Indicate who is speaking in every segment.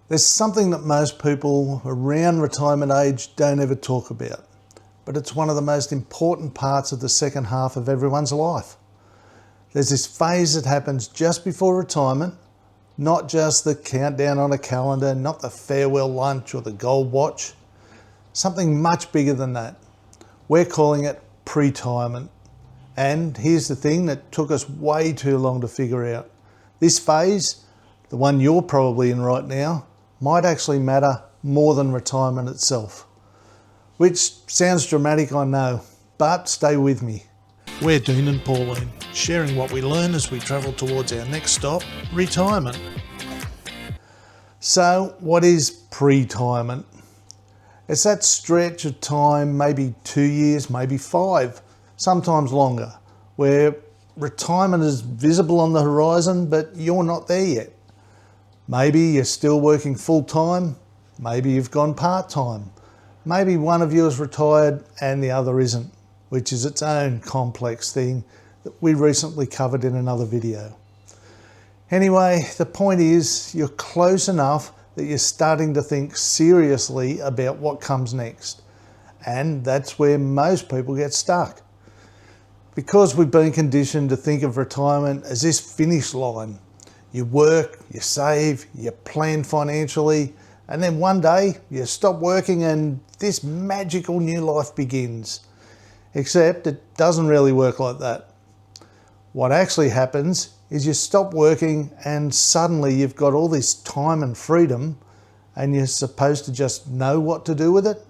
Speaker 1: There's something that most people around retirement age don't ever talk about, but it's one of the most important parts of the second half of everyone's life. There's this phase that happens just before retirement, not just the countdown on a calendar, not the farewell lunch or the gold watch, something much bigger than that. We're calling it pre-tirement. And here's the thing that took us way too long to figure out. This phase, the one you're probably in right now, might actually matter more than retirement itself. Which sounds dramatic, I know, but stay with me. We're Dean and Pauline, sharing what we learn as we travel towards our next stop, retirement. So, what is pre-tirement? It's that stretch of time, maybe 2 years, maybe 5, sometimes longer, where retirement is visible on the horizon, but you're not there yet. Maybe you're still working full-time, maybe you've gone part-time, maybe one of you is retired and the other isn't, which is its own complex thing that we recently covered in another video. Anyway, the point is you're close enough that you're starting to think seriously about what comes next. And that's where most people get stuck. Because we've been conditioned to think of retirement as this finish line. You work, you save, you plan financially, and then one day you stop working and this magical new life begins. Except it doesn't really work like that. What actually happens is you stop working and suddenly you've got all this time and freedom and you're supposed to just know what to do with it.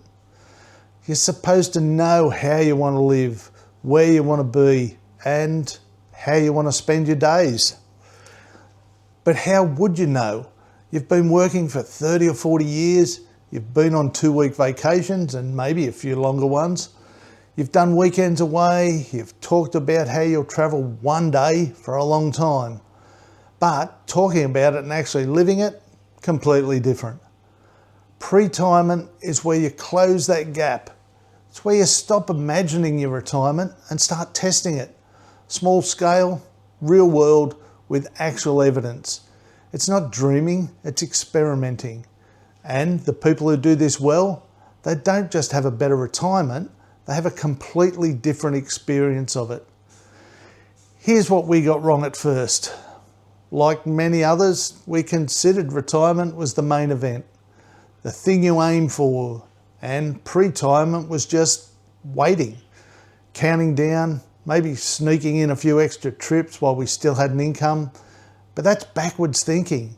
Speaker 1: You're supposed to know how you want to live, where you want to be, and how you want to spend your days. But how would you know? You've been working for 30 or 40 years, you've been on 2-week vacations and maybe a few longer ones. You've done weekends away, you've talked about how you'll travel one day for a long time. But talking about it and actually living it, completely different. Pre-tirement is where you close that gap. It's where you stop imagining your retirement and start testing it. Small scale, real world, with actual evidence. It's not dreaming, it's experimenting. And the people who do this well, they don't just have a better retirement, they have a completely different experience of it. Here's what we got wrong at first. Like many others, we considered retirement was the main event, the thing you aim for, and pre-tirement was just waiting, counting down, maybe sneaking in a few extra trips while we still had an income. But that's backwards thinking,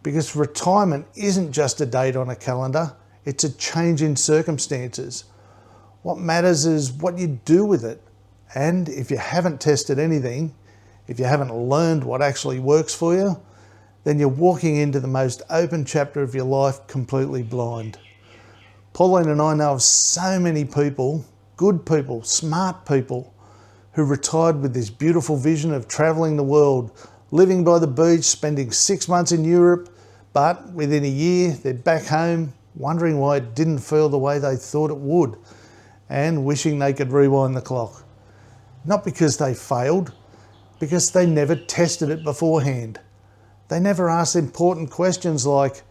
Speaker 1: because retirement isn't just a date on a calendar, it's a change in circumstances. What matters is what you do with it. And if you haven't tested anything, if you haven't learned what actually works for you, then you're walking into the most open chapter of your life completely blind. Pauline and I know of so many people, good people, smart people, who retired with this beautiful vision of traveling the world, living by the beach, spending 6 months in Europe, but within a year they're back home, wondering why it didn't feel the way they thought it would, and wishing they could rewind the clock. Not because they failed, because they never tested it beforehand. They never asked important questions like,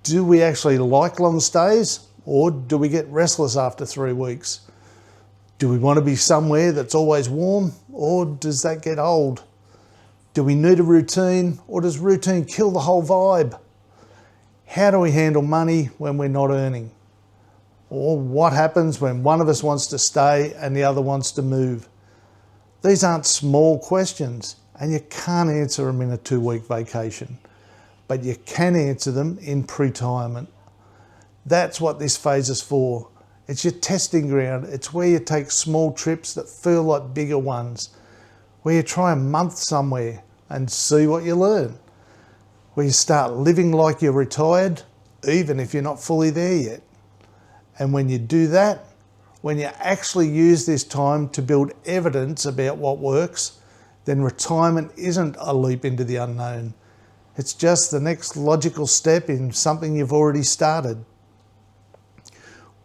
Speaker 1: do we actually like long stays, or do we get restless after 3 weeks? Do we want to be somewhere that's always warm, or does that get old? Do we need a routine, or does routine kill the whole vibe? How do we handle money when we're not earning? Or what happens when one of us wants to stay and the other wants to move? These aren't small questions, and you can't answer them in a 2-week vacation, but you can answer them in pre-tirement. That's what this phase is for. It's your testing ground. It's where you take small trips that feel like bigger ones, where you try a month somewhere and see what you learn, where you start living like you're retired, even if you're not fully there yet. And when you do that, when you actually use this time to build evidence about what works, then retirement isn't a leap into the unknown. It's just the next logical step in something you've already started.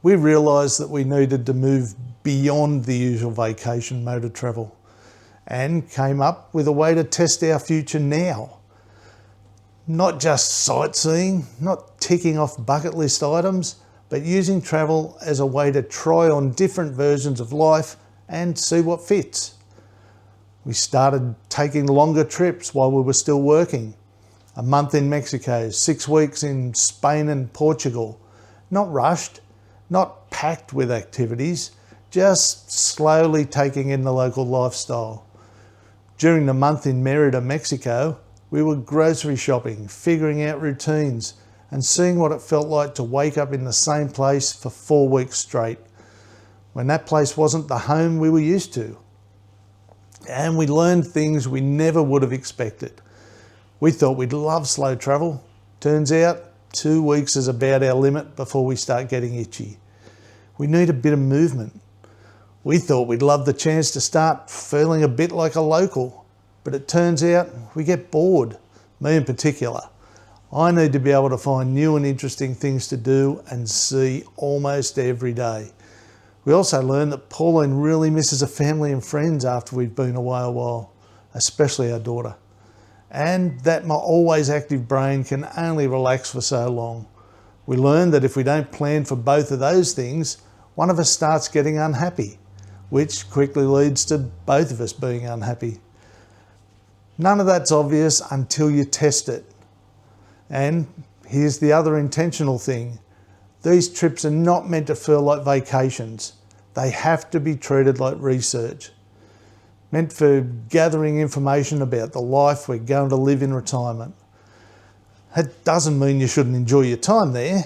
Speaker 1: We realised that we needed to move beyond the usual vacation mode of travel and came up with a way to test our future now. Not just sightseeing, not ticking off bucket list items, but using travel as a way to try on different versions of life and see what fits. We started taking longer trips while we were still working. A month in Mexico, 6 weeks in Spain and Portugal. Not rushed, not packed with activities, just slowly taking in the local lifestyle. During the month in Mérida, Mexico, we were grocery shopping, figuring out routines, and seeing what it felt like to wake up in the same place for 4 weeks straight, when that place wasn't the home we were used to. And we learned things we never would have expected. We thought we'd love slow travel. Turns out 2 weeks is about our limit before we start getting itchy. We need a bit of movement. We thought we'd love the chance to start feeling a bit like a local, but it turns out we get bored, me in particular. I need to be able to find new and interesting things to do and see almost every day. We also learned that Pauline really misses her family and friends after we've been away a while, especially our daughter. And that my always active brain can only relax for so long. We learned that if we don't plan for both of those things, one of us starts getting unhappy, which quickly leads to both of us being unhappy. None of that's obvious until you test it. And here's the other intentional thing. These trips are not meant to feel like vacations. They have to be treated like research. Meant for gathering information about the life we're going to live in retirement. That doesn't mean you shouldn't enjoy your time there,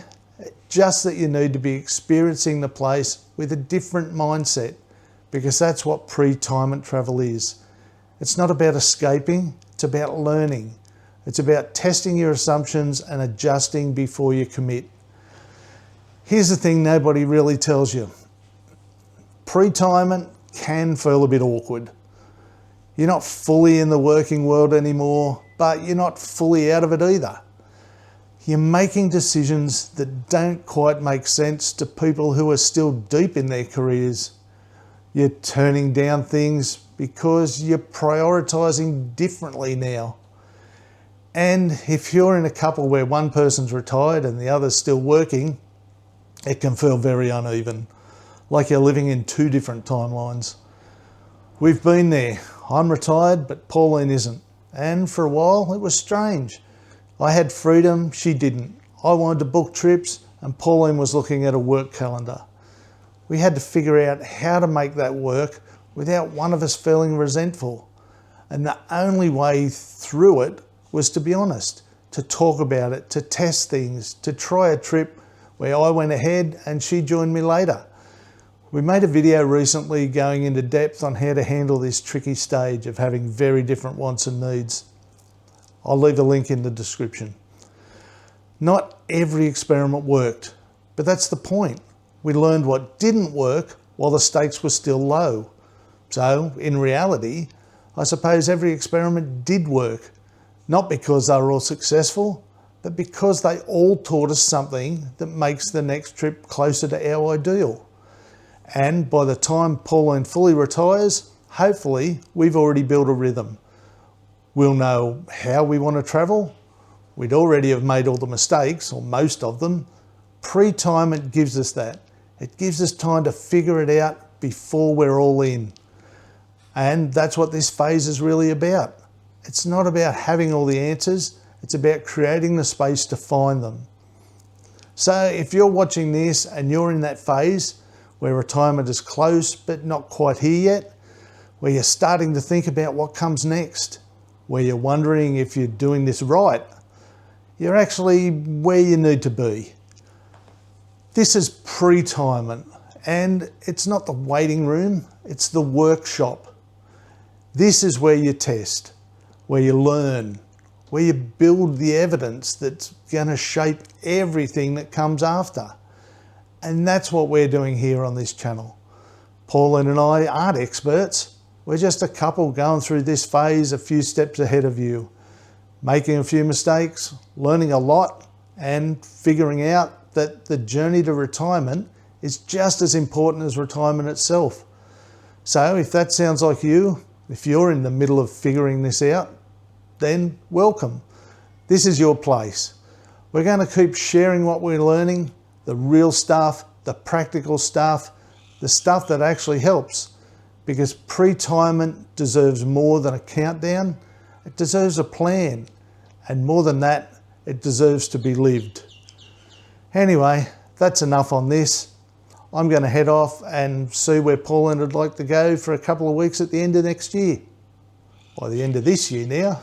Speaker 1: just that you need to be experiencing the place with a different mindset, because that's what pre-tirement travel is. It's not about escaping, it's about learning. It's about testing your assumptions and adjusting before you commit. Here's the thing nobody really tells you. Pre-tirement can feel a bit awkward. You're not fully in the working world anymore, but you're not fully out of it either. You're making decisions that don't quite make sense to people who are still deep in their careers. You're turning down things because you're prioritising differently now. And if you're in a couple where one person's retired and the other's still working, it can feel very uneven, like you're living in two different timelines. We've been there. I'm retired, but Pauline isn't. And for a while, it was strange. I had freedom, she didn't. I wanted to book trips, and Pauline was looking at a work calendar. We had to figure out how to make that work without one of us feeling resentful. And the only way through it was to be honest, to talk about it, to test things, to try a trip where I went ahead and she joined me later. We made a video recently going into depth on how to handle this tricky stage of having very different wants and needs. I'll leave a link in the description. Not every experiment worked, but that's the point. We learned what didn't work while the stakes were still low. So, in reality, I suppose every experiment did work, not because they were all successful, but because they all taught us something that makes the next trip closer to our ideal. And by the time Pauline fully retires, hopefully we've already built a rhythm. We'll know how we want to travel. We'd already have made all the mistakes, or most of them. Pre-tirement gives us that. It gives us time to figure it out before we're all in. And that's what this phase is really about. It's not about having all the answers, it's about creating the space to find them. So if you're watching this and you're in that phase where retirement is close but not quite here yet, where you're starting to think about what comes next, where you're wondering if you're doing this right, you're actually where you need to be. This is pre-tirement, and it's not the waiting room, it's the workshop. This is where you test, where you learn, where you build the evidence that's going to shape everything that comes after. And that's what we're doing here on this channel. Pauline and I aren't experts. We're just a couple going through this phase a few steps ahead of you, making a few mistakes, learning a lot, and figuring out that the journey to retirement is just as important as retirement itself. So if that sounds like you, if you're in the middle of figuring this out, then welcome. this is your place. We're going to keep sharing what we're learning, the real stuff, the practical stuff, the stuff that actually helps, because pre-tirement deserves more than a countdown. It deserves a plan, and more than that, it deserves to be lived. Anyway, that's enough on this. I'm going to head off and see where Pauline would like to go for a couple of weeks at the end of next year. By the end of this year now.